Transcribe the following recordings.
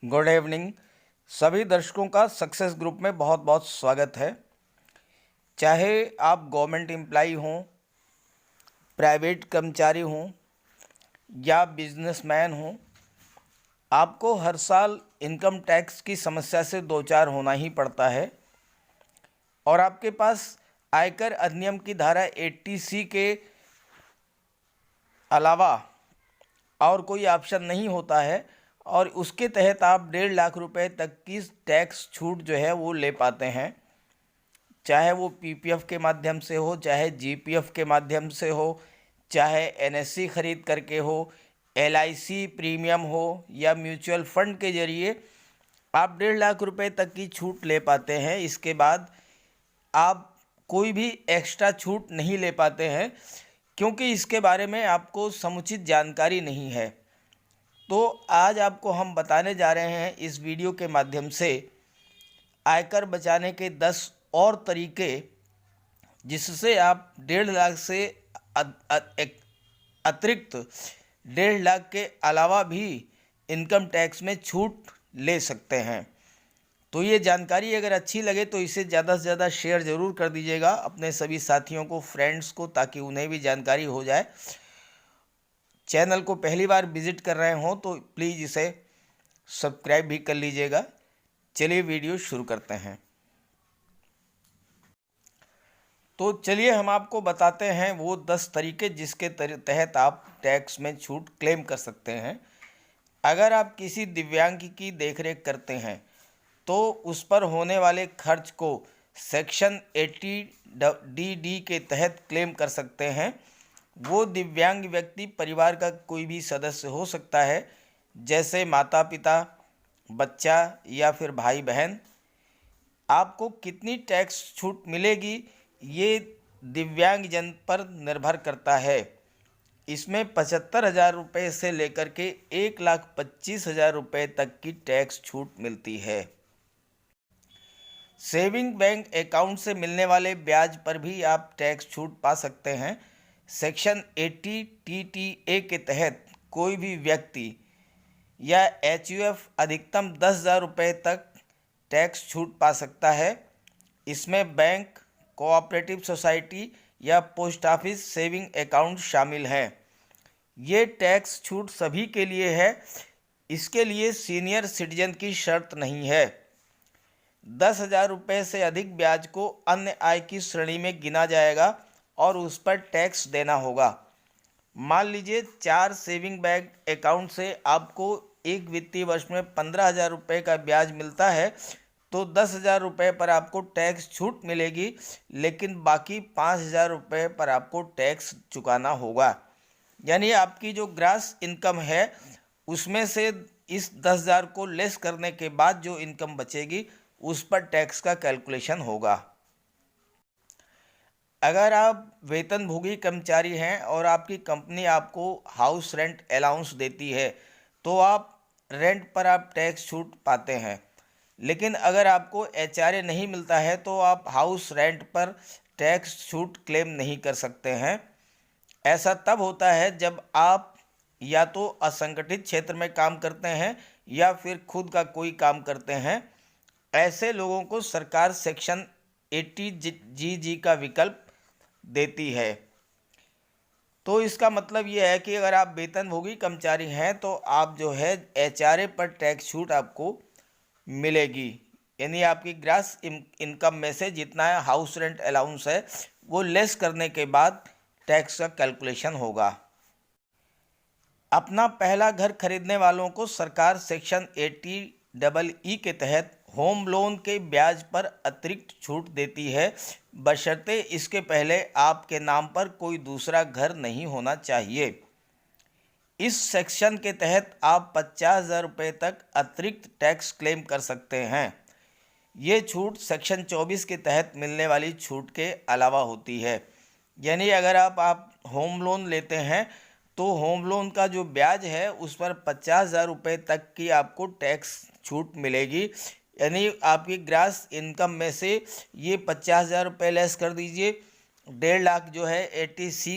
Good evening. सभी दर्शकों का सक्सेस ग्रुप में बहुत बहुत स्वागत है। चाहे आप गवर्नमेंट एम्प्लॉई हों, प्राइवेट कर्मचारी हों या बिजनेसमैन हों, आपको हर साल इनकम टैक्स की समस्या से दो चार होना ही पड़ता है और आपके पास आयकर अधिनियम की धारा 80C के अलावा और कोई ऑप्शन नहीं होता है और उसके तहत आप 1.5 लाख रुपए तक की टैक्स छूट जो है वो ले पाते हैं। चाहे वो पीपीएफ के माध्यम से हो, चाहे जीपीएफ के माध्यम से हो, चाहे एनएससी खरीद करके हो, एलआईसी प्रीमियम हो या म्यूचुअल फंड के जरिए आप 1.5 लाख रुपए तक की छूट ले पाते हैं। इसके बाद आप कोई भी एक्स्ट्रा छूट नहीं ले पाते हैं क्योंकि इसके बारे में आपको समुचित जानकारी नहीं है। तो आज आपको हम बताने जा रहे हैं इस वीडियो के माध्यम से आयकर बचाने के 10 और तरीके, जिससे आप 1.5 लाख से अतिरिक्त 1.5 लाख के अलावा भी इनकम टैक्स में छूट ले सकते हैं। तो ये जानकारी अगर अच्छी लगे तो इसे ज़्यादा से ज़्यादा शेयर ज़रूर कर दीजिएगा अपने सभी साथियों को, फ्रेंड्स को, ताकि उन्हें भी जानकारी हो जाए। चैनल को पहली बार विजिट कर रहे हों तो प्लीज़ इसे सब्सक्राइब भी कर लीजिएगा। चलिए वीडियो शुरू करते हैं। तो चलिए हम आपको बताते हैं वो 10 तरीके जिसके तहत आप टैक्स में छूट क्लेम कर सकते हैं। अगर आप किसी दिव्यांग की देखरेख करते हैं तो उस पर होने वाले खर्च को सेक्शन 80D के तहत क्लेम कर सकते हैं। वो दिव्यांग व्यक्ति परिवार का कोई भी सदस्य हो सकता है, जैसे माता पिता, बच्चा या फिर भाई बहन। आपको कितनी टैक्स छूट मिलेगी ये दिव्यांगजन पर निर्भर करता है। इसमें 75,000 रुपये से लेकर के 1,25,000 रुपये तक की टैक्स छूट मिलती है। सेविंग बैंक अकाउंट से मिलने वाले ब्याज पर भी आप टैक्स छूट पा सकते हैं। सेक्शन 80 TTA के तहत कोई भी व्यक्ति या HUF अधिकतम 10,000 रुपये तक टैक्स छूट पा सकता है। इसमें बैंक, कोऑपरेटिव सोसाइटी या पोस्ट ऑफिस सेविंग अकाउंट शामिल हैं। ये टैक्स छूट सभी के लिए है। इसके लिए सीनियर सिटीजन की शर्त नहीं है। 10,000 रुपये से अधिक ब्याज को अन्य आय की श्रेणी में गिना जाएगा और उस पर टैक्स देना होगा। मान लीजिए 4 सेविंग बैंक अकाउंट से आपको एक वित्तीय वर्ष में 15,000 रुपये का ब्याज मिलता है तो 10,000 रुपये पर आपको टैक्स छूट मिलेगी, लेकिन बाकी 5,000 रुपये पर आपको टैक्स चुकाना होगा। यानी आपकी जो ग्रास इनकम है उसमें से इस 10,000 को लेस करने के बाद जो इनकम बचेगी उस पर टैक्स का कैलकुलेशन होगा। अगर आप वेतनभोगी कर्मचारी हैं और आपकी कंपनी आपको हाउस रेंट अलाउंस देती है तो आप रेंट पर आप टैक्स छूट पाते हैं। लेकिन अगर आपको HRA नहीं मिलता है तो आप हाउस रेंट पर टैक्स छूट क्लेम नहीं कर सकते हैं। ऐसा तब होता है जब आप या तो असंगठित क्षेत्र में काम करते हैं या फिर खुद का कोई काम करते हैं। ऐसे लोगों को सरकार सेक्शन 80G का विकल्प देती है। तो इसका मतलब ये है कि अगर आप वेतनभोगी कर्मचारी हैं तो आप जो है HRA पर टैक्स छूट आपको मिलेगी। यानी आपकी ग्रास इनकम में से जितना हाउस रेंट अलाउंस है वो लेस करने के बाद टैक्स का कैलकुलेशन होगा। अपना पहला घर खरीदने वालों को सरकार सेक्शन 80EE के तहत होम लोन के ब्याज पर अतिरिक्त छूट देती है, बशर्ते इसके पहले आपके नाम पर कोई दूसरा घर नहीं होना चाहिए। इस सेक्शन के तहत आप 50,000 रुपये तक अतिरिक्त टैक्स क्लेम कर सकते हैं। ये छूट सेक्शन 24 के तहत मिलने वाली छूट के अलावा होती है। यानी अगर आप होम लोन लेते हैं तो होम लोन का जो ब्याज है उस पर 50,000 रुपये तक की आपको टैक्स छूट मिलेगी। यानी आपकी ग्रास इनकम में से ये 50,000 रुपये लेस कर दीजिए। 1.5 लाख जो है 80C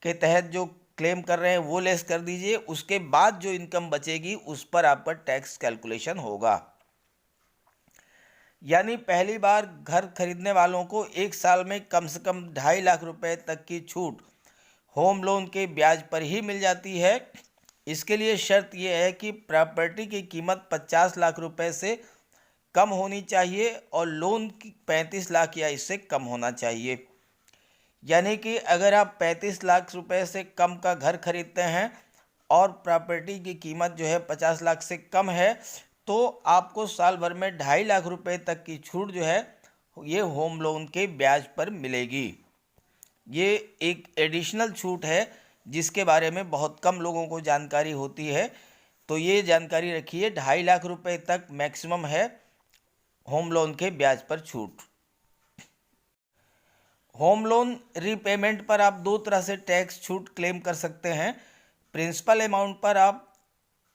के तहत जो क्लेम कर रहे हैं वो लेस कर दीजिए, उसके बाद जो इनकम बचेगी उस पर आपका टैक्स कैलकुलेशन होगा। यानी पहली बार घर खरीदने वालों को एक साल में कम से कम 2.5 लाख रुपए तक की छूट होम लोन के ब्याज पर ही मिल जाती है। इसके लिए शर्त यह है कि प्रॉपर्टी की कीमत 50 लाख रुपए से कम होनी चाहिए और लोन की 35 लाख या इससे कम होना चाहिए। यानी कि अगर आप 35 लाख रुपए से कम का घर खरीदते हैं और प्रॉपर्टी की कीमत जो है 50 लाख से कम है, तो आपको साल भर में 2.5 लाख रुपए तक की छूट जो है ये होम लोन के ब्याज पर मिलेगी। ये एक एडिशनल छूट है जिसके बारे में बहुत कम लोगों को जानकारी होती है, तो ये जानकारी रखिए। 2.5 लाख रुपए तक मैक्सिमम है होम लोन के ब्याज पर छूट। होम लोन रीपेमेंट पर आप दो तरह से टैक्स छूट क्लेम कर सकते हैं। प्रिंसिपल अमाउंट पर आप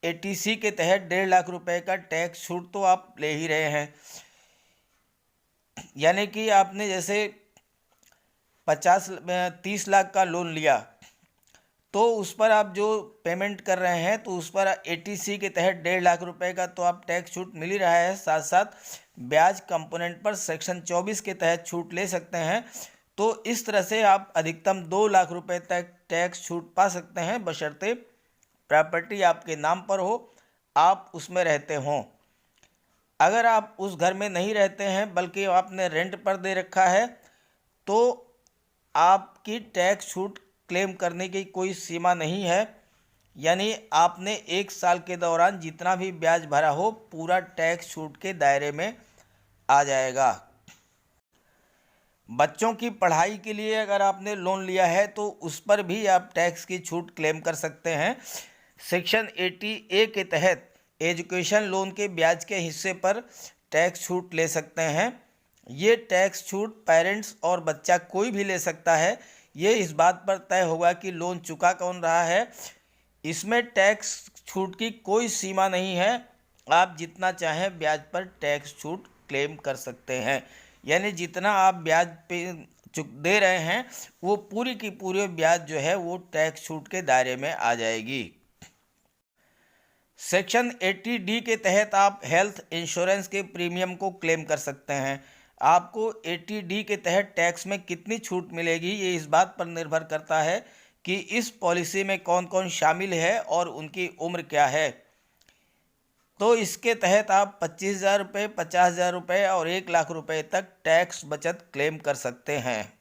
एटीसी के तहत 1.5 लाख रुपए का टैक्स छूट तो आप ले ही रहे हैं। यानी कि आपने जैसे 30 लाख का लोन लिया, तो उस पर आप जो पेमेंट कर रहे हैं तो उस पर एटीसी के तहत 1.5 लाख रुपए का तो आप टैक्स छूट मिल ही रहा है। साथ साथ ब्याज कंपोनेंट पर सेक्शन 24 के तहत छूट ले सकते हैं। तो इस तरह से आप अधिकतम 2 लाख रुपए तक टैक्स छूट पा सकते हैं, बशर्ते प्रॉपर्टी आपके नाम पर हो, आप उसमें रहते हों। अगर आप उस घर में नहीं रहते हैं बल्कि आपने रेंट पर दे रखा है, तो आपकी टैक्स छूट क्लेम करने की कोई सीमा नहीं है। यानी आपने एक साल के दौरान जितना भी ब्याज भरा हो पूरा टैक्स छूट के दायरे में आ जाएगा। बच्चों की पढ़ाई के लिए अगर आपने लोन लिया है तो उस पर भी आप टैक्स की छूट क्लेम कर सकते हैं। सेक्शन 80A के तहत एजुकेशन लोन के ब्याज के हिस्से पर टैक्स छूट ले सकते हैं। ये टैक्स छूट पेरेंट्स और बच्चा कोई भी ले सकता है। ये इस बात पर तय होगा कि लोन चुका कौन रहा है। इसमें टैक्स छूट की कोई सीमा नहीं है, आप जितना चाहें ब्याज पर टैक्स छूट क्लेम कर सकते हैं। यानी जितना आप ब्याज पे दे रहे हैं वो पूरी की पूरी ब्याज जो है वो टैक्स छूट के दायरे में आ जाएगी। सेक्शन 80D के तहत आप हेल्थ इंश्योरेंस के प्रीमियम को क्लेम कर सकते हैं। आपको 80D के तहत टैक्स में कितनी छूट मिलेगी ये इस बात पर निर्भर करता है कि इस पॉलिसी में कौन कौन शामिल है और उनकी उम्र क्या है। तो इसके तहत आप 25,000 रुपये, 50,000 रुपये और 1 लाख रुपये तक टैक्स बचत क्लेम कर सकते हैं।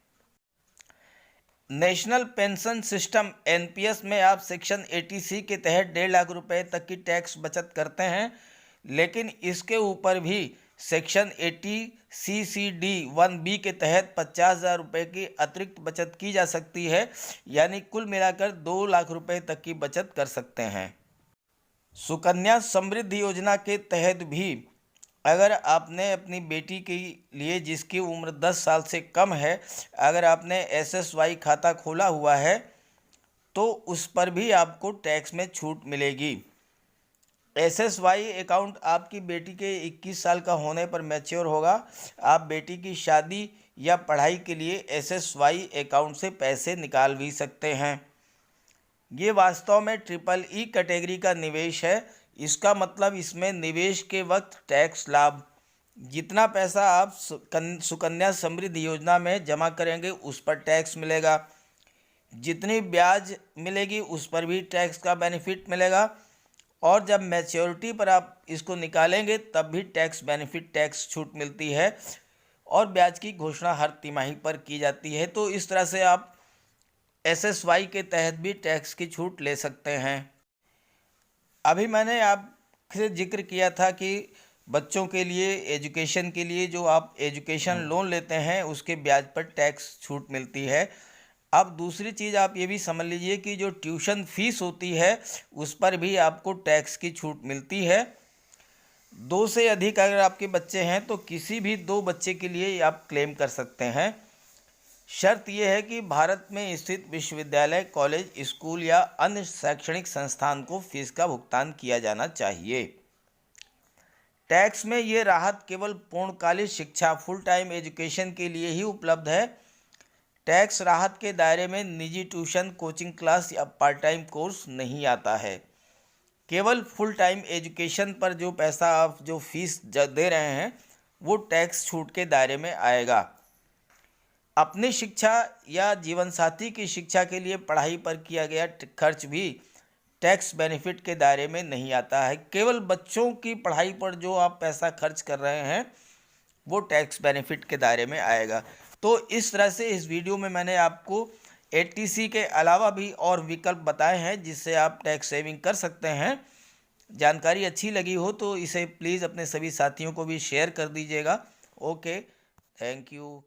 नेशनल पेंशन सिस्टम एनपीएस में आप सेक्शन 80C के तहत 1.5 लाख रुपए तक की टैक्स बचत करते हैं, लेकिन इसके ऊपर भी सेक्शन 80CCD 1B के तहत 50,000 रुपये की अतिरिक्त बचत की जा सकती है। यानी कुल मिलाकर 2 लाख रुपए तक की बचत कर सकते हैं। सुकन्या समृद्धि योजना के तहत भी अगर आपने अपनी बेटी के लिए जिसकी उम्र 10 साल से कम है, अगर आपने एसएसवाई खाता खोला हुआ है तो उस पर भी आपको टैक्स में छूट मिलेगी। एसएसवाई अकाउंट आपकी बेटी के 21 साल का होने पर मैच्योर होगा। आप बेटी की शादी या पढ़ाई के लिए एसएसवाई अकाउंट से पैसे निकाल भी सकते हैं। ये वास्तव में EEE कैटेगरी का निवेश है। इसका मतलब इसमें निवेश के वक्त टैक्स लाभ, जितना पैसा आप सुकन्या समृद्धि योजना में जमा करेंगे उस पर टैक्स मिलेगा, जितनी ब्याज मिलेगी उस पर भी टैक्स का बेनिफिट मिलेगा, और जब मैच्योरिटी पर आप इसको निकालेंगे तब भी टैक्स बेनिफिट टैक्स छूट मिलती है, और ब्याज की घोषणा हर तिमाही पर की जाती है। तो इस तरह से आप एसएसवाई के तहत भी टैक्स की छूट ले सकते हैं। अभी मैंने आपसे जिक्र किया था कि बच्चों के लिए एजुकेशन के लिए जो आप एजुकेशन लोन लेते हैं उसके ब्याज पर टैक्स छूट मिलती है। अब दूसरी चीज़ आप ये भी समझ लीजिए कि जो ट्यूशन फीस होती है उस पर भी आपको टैक्स की छूट मिलती है। 2 से अधिक अगर आपके बच्चे हैं तो किसी भी 2 बच्चे के लिए आप क्लेम कर सकते हैं। शर्त यह है कि भारत में स्थित विश्वविद्यालय, कॉलेज, स्कूल या अन्य शैक्षणिक संस्थान को फीस का भुगतान किया जाना चाहिए। टैक्स में ये राहत केवल पूर्णकालिक शिक्षा, फुल टाइम एजुकेशन के लिए ही उपलब्ध है। टैक्स राहत के दायरे में निजी ट्यूशन, कोचिंग क्लास या पार्ट टाइम कोर्स नहीं आता है। केवल फुल टाइम एजुकेशन पर जो पैसा आप जो फीस दे रहे हैं वो टैक्स छूट के दायरे में आएगा। अपनी शिक्षा या जीवनसाथी की शिक्षा के लिए पढ़ाई पर किया गया खर्च भी टैक्स बेनिफिट के दायरे में नहीं आता है। केवल बच्चों की पढ़ाई पर जो आप पैसा खर्च कर रहे हैं वो टैक्स बेनिफिट के दायरे में आएगा। तो इस तरह से इस वीडियो में मैंने आपको एटीसी के अलावा भी और विकल्प बताए हैं जिससे आप टैक्स सेविंग कर सकते हैं। जानकारी अच्छी लगी हो तो इसे प्लीज़ अपने सभी साथियों को भी शेयर कर दीजिएगा। Okay, thank you.